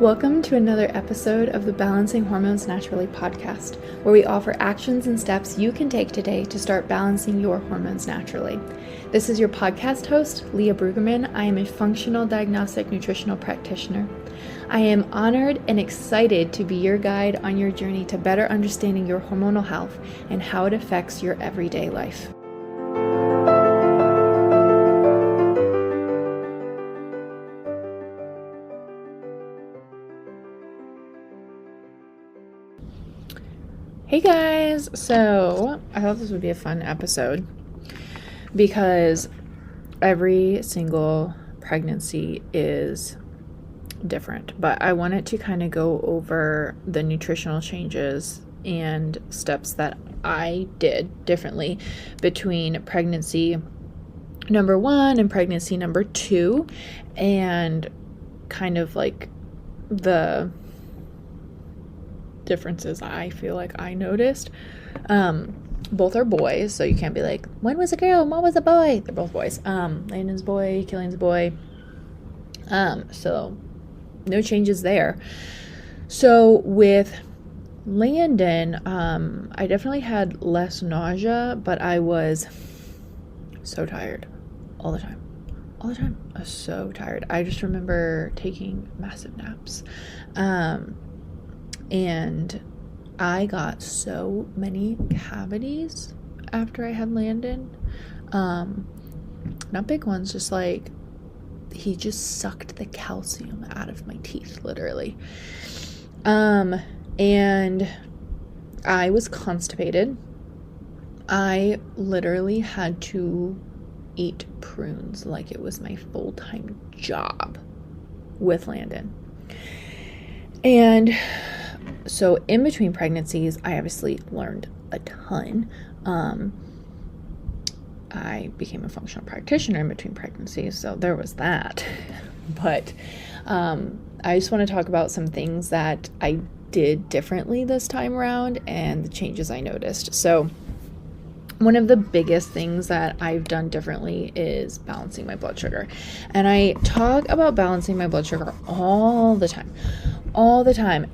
Welcome to another episode of the Balancing Hormones Naturally podcast, where we offer actions and steps you can take today to start balancing your hormones naturally. This is your podcast host, Leah Brueggemann. I am a functional diagnostic nutritional practitioner. I am honored and excited to be your guide on your journey to better understanding your hormonal health and how it affects your everyday life. Hey guys, so I thought this would be a fun episode because every single pregnancy is different, but I wanted to kind of go over the nutritional changes and steps that I did differently between pregnancy number 1 and pregnancy number 2, and kind of like the differences I feel like I noticed. Both are boys, so you can't be like, one was a girl, one was a boy. They're both boys. Landon's boy, Killian's boy. So no changes there. So with Landon, I definitely had less nausea, but I was so tired all the time. I was so tired. I just remember taking massive naps. And I got so many cavities after I had Landon. Not big ones, just like he just sucked the calcium out of my teeth, literally. And I was constipated. I literally had to eat prunes like it was my full-time job with Landon. And so in between pregnancies, I obviously learned a ton. I became a functional practitioner in between pregnancies, so there was that. But I just want to talk about some things that I did differently this time around and the changes I noticed. So one of the biggest things that I've done differently is balancing my blood sugar. And I talk about balancing my blood sugar all the time.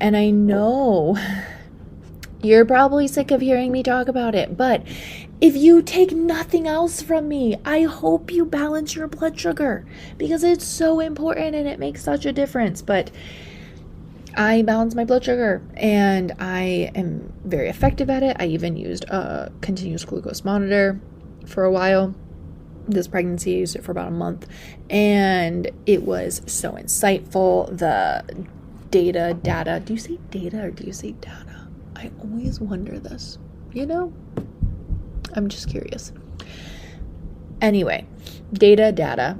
And I know you're probably sick of hearing me talk about it, but if you take nothing else from me, I hope you balance your blood sugar because it's so important and it makes such a difference. But I balance my blood sugar and I am very effective at it. I even used a continuous glucose monitor for a while. This pregnancy, I used it for about a month, and it was so insightful. The data, do you say data or do you say data? I always wonder this, I'm just curious. Anyway, data,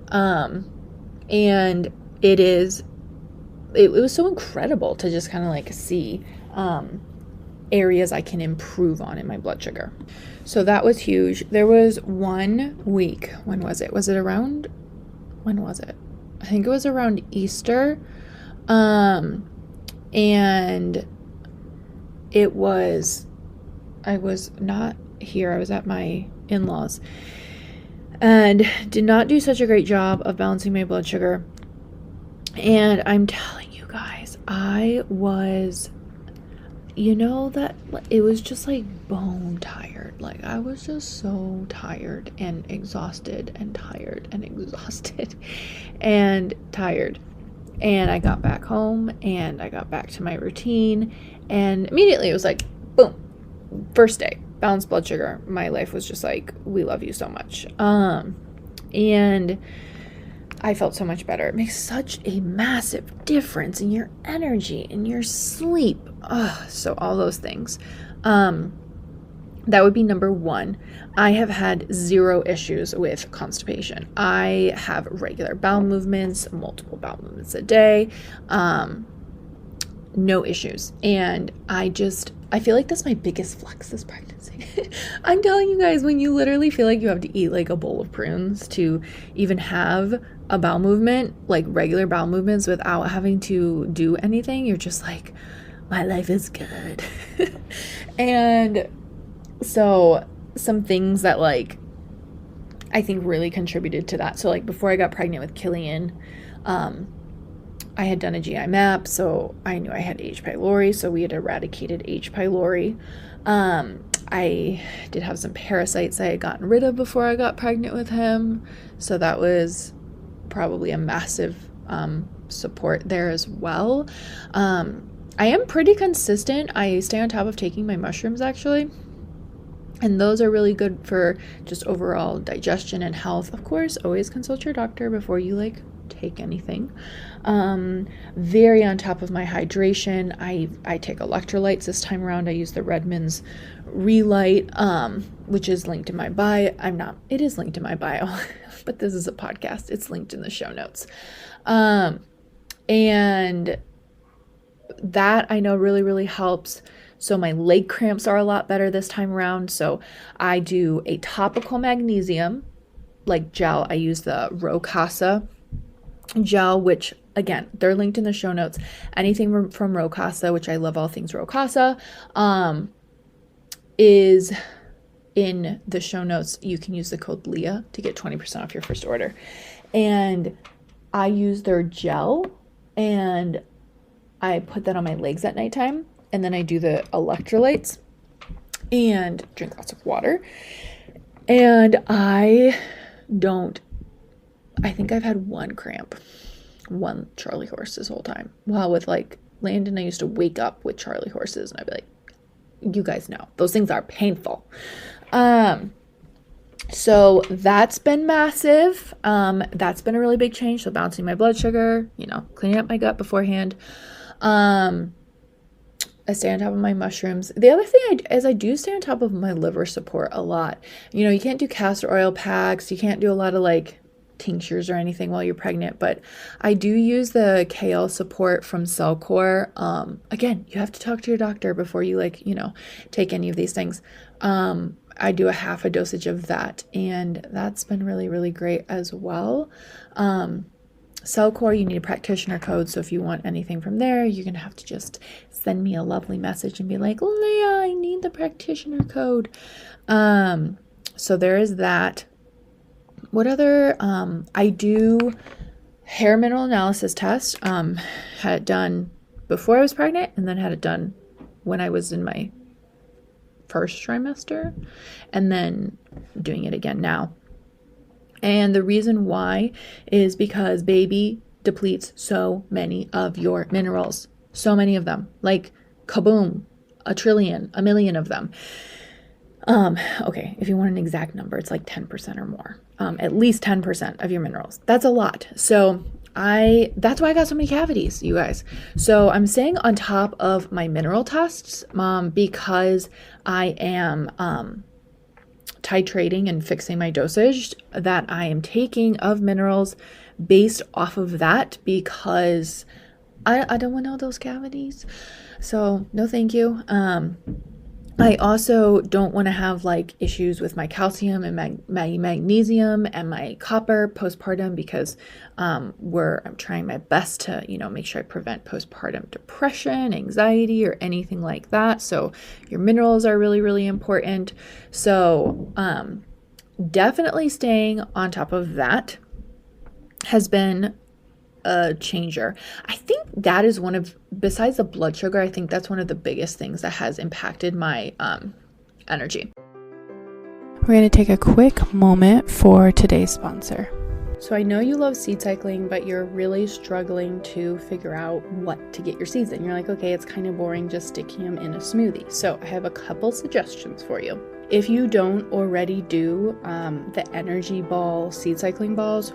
and it was so incredible to just kind of like see areas I can improve on in my blood sugar. So that was huge. There was 1 week, when was it? I think it was around Easter. And I was not here. I was at my in-laws and did not do such a great job of balancing my blood sugar. And I'm telling you guys, I was, that it was just like bone tired. Like I was just so tired and exhausted and tired and exhausted and tired. And I got back home and I got back to my routine, and immediately it was like, boom, first day, balanced blood sugar. My life was just like, we love you so much. And I felt so much better. It makes such a massive difference in your energy, in your sleep. So all those things. That would be number 1. I have had 0 issues with constipation. I have regular bowel movements, multiple bowel movements a day, no issues. And I feel like that's my biggest flex this pregnancy. I'm telling you guys, when you literally feel like you have to eat like a bowl of prunes to even have a bowel movement, like regular bowel movements without having to do anything, you're just like, my life is good. And so some things that like I think really contributed to that. So like before I got pregnant with Killian, I had done a GI map, so I knew I had H. pylori, so we had eradicated H. pylori. I did have some parasites I had gotten rid of before I got pregnant with him, so that was probably a massive support there as well. I am pretty consistent. I stay on top of taking my mushrooms, actually. And those are really good for just overall digestion and health. Of course, always consult your doctor before you take anything. Very on top of my hydration. I take electrolytes this time around. I use the Redmond's Relight, which is linked in my bio. It is linked in my bio, but this is a podcast. It's linked in the show notes. And that I know really, really helps. So my leg cramps are a lot better this time around. So I do a topical magnesium, gel. I use the Rocasa gel, which again, they're linked in the show notes. Anything from Rocasa, which I love all things Rocasa, is in the show notes. You can use the code Leah to get 20% off your first order. And I use their gel and I put that on my legs at nighttime. And then I do the electrolytes and drink lots of water. And I think I've had one Charlie horse this whole time. Well, with Landon, I used to wake up with Charlie horses and I'd be like, you guys know, those things are painful. So that's been massive. That's been a really big change. So balancing my blood sugar, cleaning up my gut beforehand. I stay on top of my mushrooms. The other thing I do stay on top of my liver support a lot. You can't do castor oil packs. You can't do a lot of tinctures or anything while you're pregnant, but I do use the kale support from Cellcore. Again, you have to talk to your doctor before you take any of these things. I do a half a dosage of that, and that's been really, really great as well. Cellcore, you need a practitioner code, so if you want anything from there, you're gonna have to just send me a lovely message and be like, Leah, I need the practitioner code. So there is that. What other, I do hair mineral analysis test. Had it done before I was pregnant and then had it done when I was in my first trimester, and then doing it again now. And the reason why is because baby depletes so many of your minerals. So many of them. Kaboom. 1 trillion, 1 million of them. Okay, if you want an exact number, it's 10% or more. At least 10% of your minerals. That's a lot. So that's why I got so many cavities, you guys. So I'm staying on top of my mineral tests, because I am, titrating and fixing my dosage that I am taking of minerals based off of that, because I don't want all those cavities. So no, thank you. I also don't want to have issues with my calcium and my magnesium and my copper postpartum, because I'm trying my best to, make sure I prevent postpartum depression, anxiety, or anything like that. So your minerals are really, really important. So definitely staying on top of that has been a changer. I think that is besides the blood sugar, I think that's one of the biggest things that has impacted my energy. We're going to take a quick moment for today's sponsor. So I know you love seed cycling, but you're really struggling to figure out what to get your seeds in. You're like, okay, it's kind of boring just sticking them in a smoothie. So I have a couple suggestions for you. If you don't already do the energy ball seed cycling balls,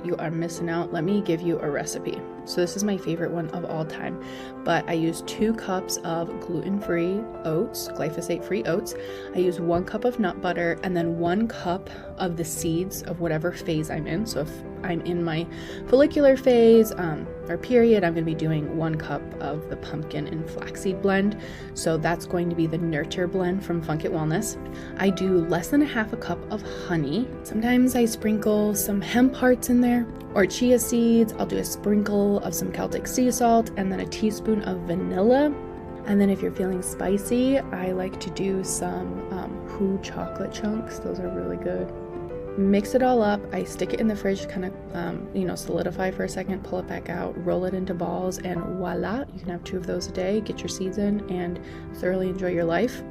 you are missing out. Let me give you a recipe. So this is my favorite one of all time, but I use 2 cups of gluten-free oats, glyphosate-free oats. I use 1 cup of nut butter, and then 1 cup of the seeds of whatever phase I'm in. So if I'm in my follicular phase or period, I'm going to be doing 1 cup of the pumpkin and flaxseed blend. So that's going to be the Nurture blend from Funk It Wellness. I do less than a half a cup of honey. Sometimes I sprinkle some hemp hearts in there or chia seeds. I'll do a sprinkle of some Celtic sea salt and then a teaspoon of vanilla. And then if you're feeling spicy, I like to do some chocolate chunks. Those are really good. mix it all up. I stick it in the fridge, kind of, solidify for a second, pull it back out, roll it into balls, and voila, you can have 2 of those a day, get your seeds in, and thoroughly enjoy your life.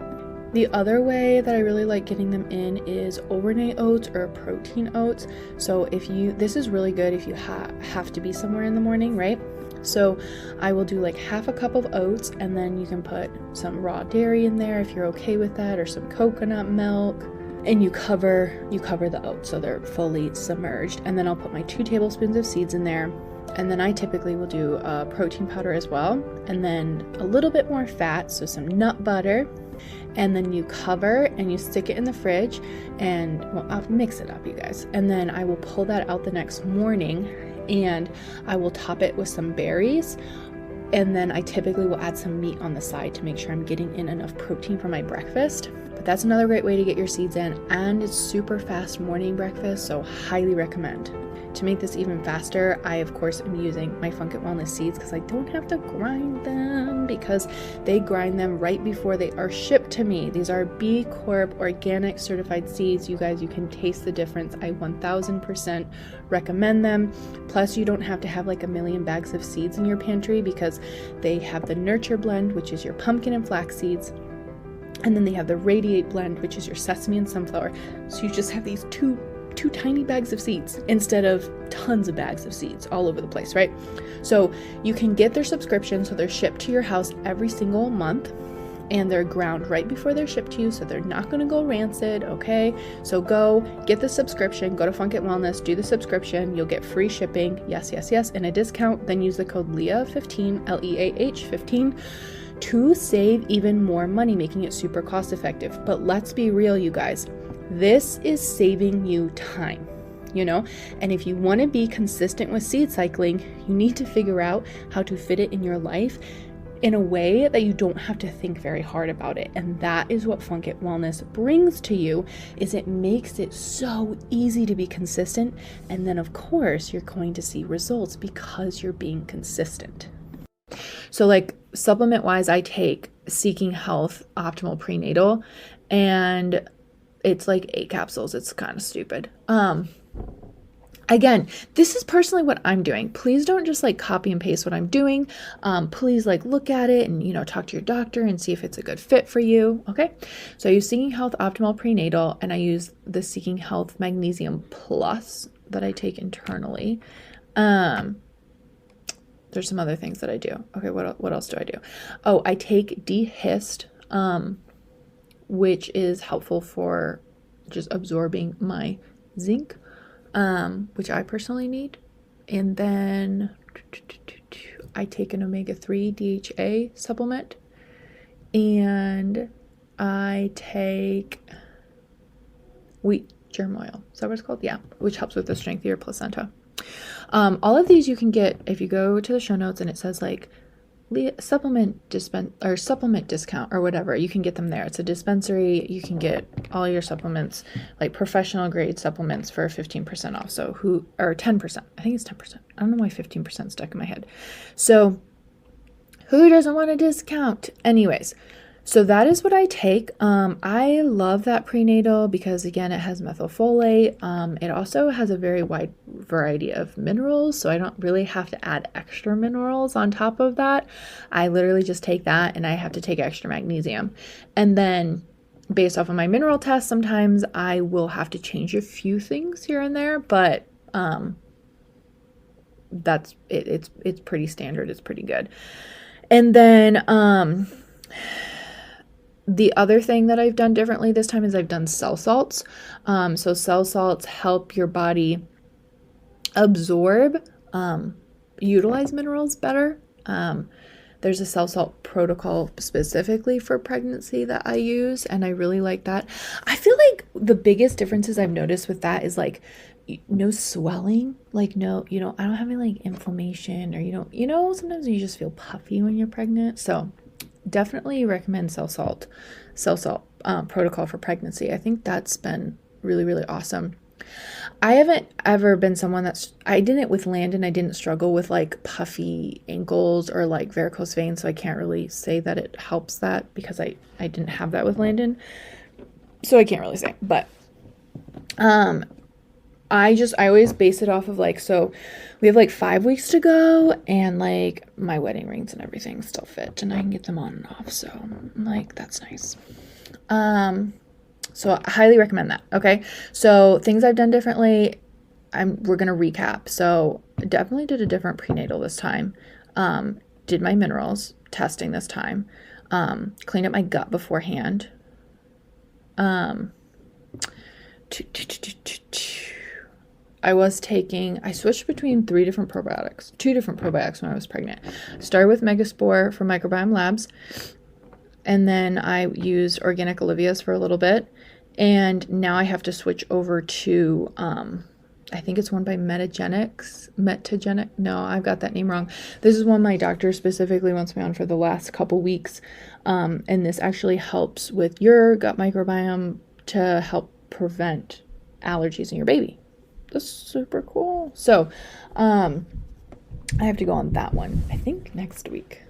The other way that I really like getting them in is overnight oats or protein oats. So this is really good if you have to be somewhere in the morning, right? So I will do like half a cup of oats, and then you can put some raw dairy in there if you're okay with that, or some coconut milk, and you cover the oats so they're fully submerged. And then I'll put my 2 tablespoons of seeds in there. And then I typically will do a protein powder as well, and then a little bit more fat, so some nut butter. And then you cover and you stick it in the fridge, and I'll mix it up, you guys. And then I will pull that out the next morning, and I will top it with some berries. And then I typically will add some meat on the side to make sure I'm getting in enough protein for my breakfast. But that's another great way to get your seeds in, and it's super fast morning breakfast, so highly recommend. To make this even faster, I of course am using my Funk It Wellness seeds because I don't have to grind them, because they grind them right before they are shipped to me. These are B Corp organic certified seeds. You guys, you can taste the difference. I 1000% recommend them. Plus, you don't have to have like a million bags of seeds in your pantry, because they have the Nurture blend, which is your pumpkin and flax seeds. And then they have the Radiate blend, which is your sesame and sunflower. So you just have these two tiny bags of seeds instead of tons of bags of seeds all over the place, right? So you can get their subscription, so they're shipped to your house every single month, and they're ground right before they're shipped to you, so they're not going to go rancid, okay? So go get the subscription, go to Funk It Wellness, do the subscription, you'll get free shipping, yes, and a discount. Then use the code LEAH15, LEAH15, to save even more money, making it super cost effective. But let's be real, you guys, this is saving you time, and if you want to be consistent with seed cycling, you need to figure out how to fit it in your life in a way that you don't have to think very hard about it. And that is what Funk It Wellness brings to you, is it makes it so easy to be consistent. And then of course you're going to see results because you're being consistent. So like supplement wise, I take Seeking Health Optimal Prenatal, and it's like 8 capsules. It's kind of stupid. Again, this is personally what I'm doing. Please don't just like copy and paste what I'm doing. Please like look at it and, talk to your doctor and see if it's a good fit for you. Okay. So I use Seeking Health Optimal Prenatal, and I use the Seeking Health Magnesium Plus that I take internally. There's some other things that I do. Okay. What else do I do? Oh, I take D-Hist, which is helpful for just absorbing my zinc, which I personally need. And then I take an omega-3 DHA supplement, and I take wheat germ oil. Is that what it's called? Yeah, which helps with the strength of your placenta. All of these you can get if you go to the show notes, and it says like supplement discount or whatever. You can get them there. It's a dispensary. You can get all your supplements, like professional grade supplements, for 15% off. So 10%. I think it's 10%. I don't know why 15% stuck in my head. So who doesn't want a discount? Anyways, so that is what I take. I love that prenatal because, again, it has methylfolate. It also has a very wide variety of minerals, so I don't really have to add extra minerals on top of that. I literally just take that, and I have to take extra magnesium. And then based off of my mineral test, sometimes I will have to change a few things here and there, but that's it. It's pretty standard. It's pretty good. And then the other thing that I've done differently this time is I've done cell salts. So cell salts help your body absorb, utilize minerals better. There's a cell salt protocol specifically for pregnancy that I use, and I really like that. I feel like the biggest differences I've noticed with that is like no swelling, like no, I don't have any like inflammation, or sometimes you just feel puffy when you're pregnant. So definitely recommend cell salt protocol for pregnancy. I think that's been really, really awesome. I haven't ever been someone I didn't with Landon. I didn't struggle with like puffy ankles or like varicose veins. So I can't really say that it helps that because I didn't have that with Landon. So I can't really say, but, I always base it off of like, so we have like 5 weeks to go, and like my wedding rings and everything still fit, and I can get them on and off. So like, that's nice. So I highly recommend that. Okay. So things I've done differently, we're going to recap. So I definitely did a different prenatal this time. Did my minerals testing this time. Cleaned up my gut beforehand. I switched between two different probiotics when I was pregnant. Started with Megaspore from Microbiome Labs, and then I used Organic Olivia's for a little bit, and now I have to switch over to, I think it's one by Metagenic. No, I've got that name wrong. This is one my doctor specifically wants me on for the last couple weeks, and this actually helps with your gut microbiome to help prevent allergies in your baby. That's super cool. So, I have to go on that one, I think next week.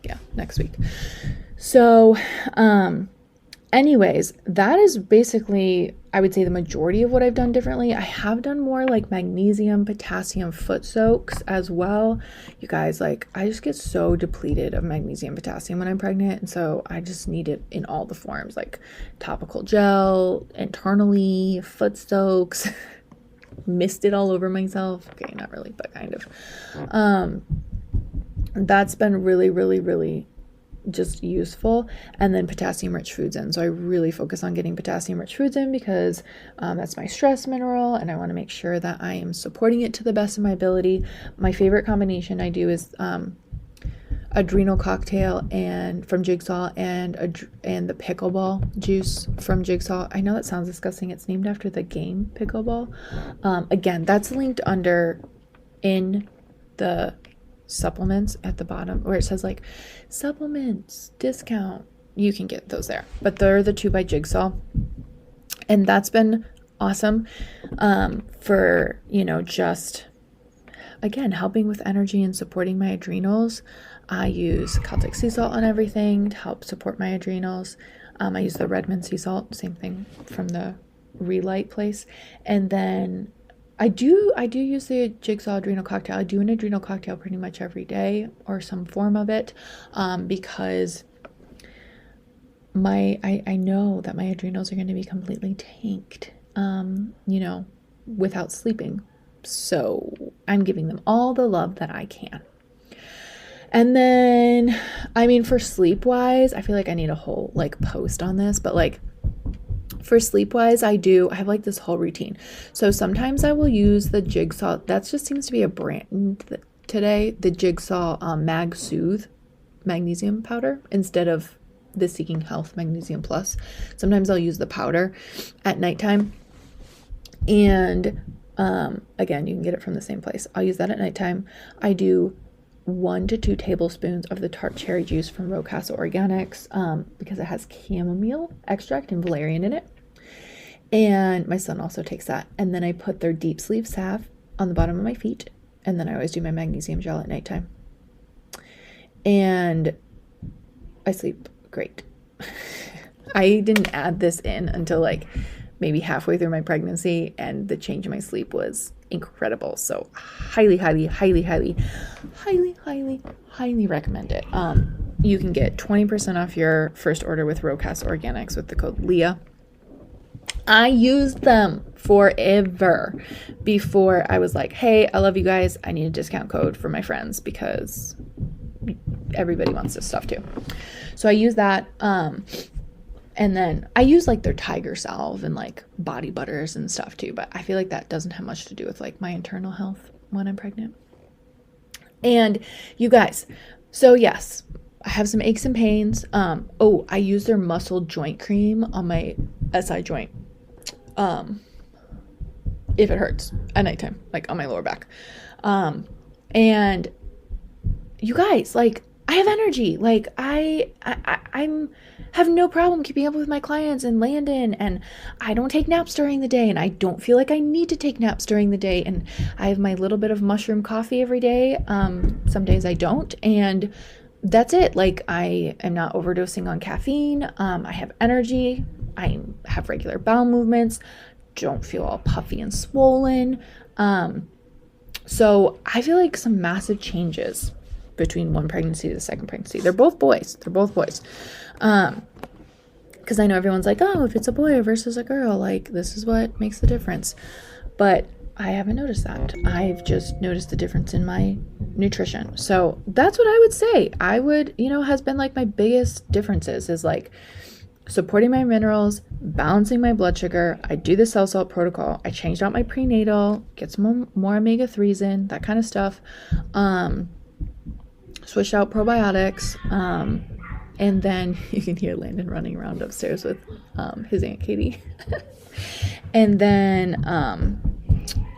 Yeah, next week. So, anyways, that is basically, I would say, the majority of what I've done differently. I have done more like magnesium, potassium foot soaks as well. You guys, like, I just get so depleted of magnesium, potassium when I'm pregnant. And so I just need it in all the forms, like topical gel, internally, foot soaks, mist it all over myself. Okay, not really, but kind of. That's been really, really, really just useful. And then potassium rich foods in. So I really focus on getting potassium rich foods in because that's my stress mineral, and I want to make sure that I am supporting it to the best of my ability. My favorite combination I do is adrenal cocktail and from Jigsaw, and the pickleball juice from Jigsaw. I know that sounds disgusting. It's named after the game pickleball. Again, that's linked in the supplements at the bottom where it says like supplements discount. You can get those there, but they're the 2 by Jigsaw, and that's been awesome for, just again helping with energy and supporting my adrenals. I use Celtic sea salt on everything to help support my adrenals. I use the Redmond sea salt, same thing from the Relight place, and then I do use the Jigsaw adrenal cocktail. I do an adrenal cocktail pretty much every day, or some form of it, because I know that my adrenals are going to be completely tanked, without sleeping. So I'm giving them all the love that I can. And then, for sleep wise, I feel like I need a whole post on this, but for sleep wise, I have like this whole routine. So sometimes I will use the Jigsaw. That just seems to be a brand today. The Jigsaw Mag Soothe magnesium powder instead of the Seeking Health Magnesium Plus. Sometimes I'll use the powder at nighttime. And again, you can get it from the same place. I'll use that at nighttime. I do 1 to 2 tablespoons of the tart cherry juice from Rocasa Organics because it has chamomile extract and valerian in it. And my son also takes that. And then I put their deep sleep salve on the bottom of my feet. And then I always do my magnesium gel at nighttime. And I sleep great. I didn't add this in until maybe halfway through my pregnancy, and the change in my sleep was incredible. So highly, highly, highly, highly, highly, highly, highly recommend it. You can get 20% off your first order with Rocasa Organics with the code Leah. I used them forever before I was like, hey, I love you guys. I need a discount code for my friends because everybody wants this stuff too. So I use that. And then I use their tiger salve and body butters and stuff too. But I feel like that doesn't have much to do with my internal health when I'm pregnant. And you guys, so yes, I have some aches and pains. I use their muscle joint cream on my SI joint. If it hurts at nighttime, on my lower back. And you guys, I have energy. I'm have no problem keeping up with my clients and Landon, and I don't take naps during the day, and I don't feel like I need to take naps during the day. And I have my little bit of mushroom coffee every day. Some days I don't, and that's it. I am not overdosing on caffeine. I have energy. I have regular bowel movements. don't feel all puffy and swollen. So I feel like some massive changes between one pregnancy to the second pregnancy. They're both boys. Because I know everyone's like, oh, if it's a boy versus a girl, like this is what makes the difference. But I haven't noticed that. I've just noticed the difference in my nutrition. So that's what I would say. Has been like my biggest differences is like supporting my minerals, balancing my blood sugar. I do the cell salt protocol. I changed out my prenatal, get some more omega-3s in, that kind of stuff. Switched out probiotics. And then you can hear Landon running around upstairs with his Aunt Katie. And then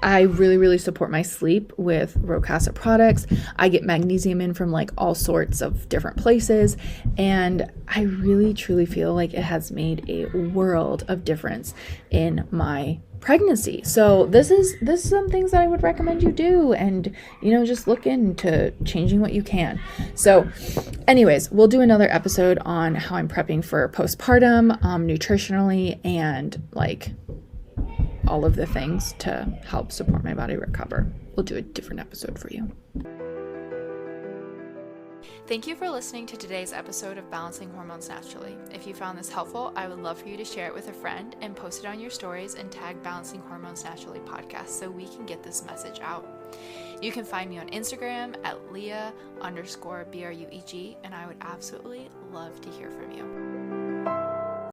I really, really support my sleep with Rocasa products. I get magnesium in from like all sorts of different places. And I really, truly feel like it has made a world of difference in my pregnancy. So this is some things that I would recommend you do, and just look into changing what you can. So anyways, we'll do another episode on how I'm prepping for postpartum, nutritionally, and like all of the things to help support my body recover. We'll do a different episode for you. Thank you for listening to today's episode of Balancing Hormones Naturally. If you found this helpful, I would love for you to share it with a friend and post it on your stories and tag Balancing Hormones Naturally podcast so we can get this message out. You can find me on Instagram at Leah_BRUEG, and I would absolutely love to hear from you.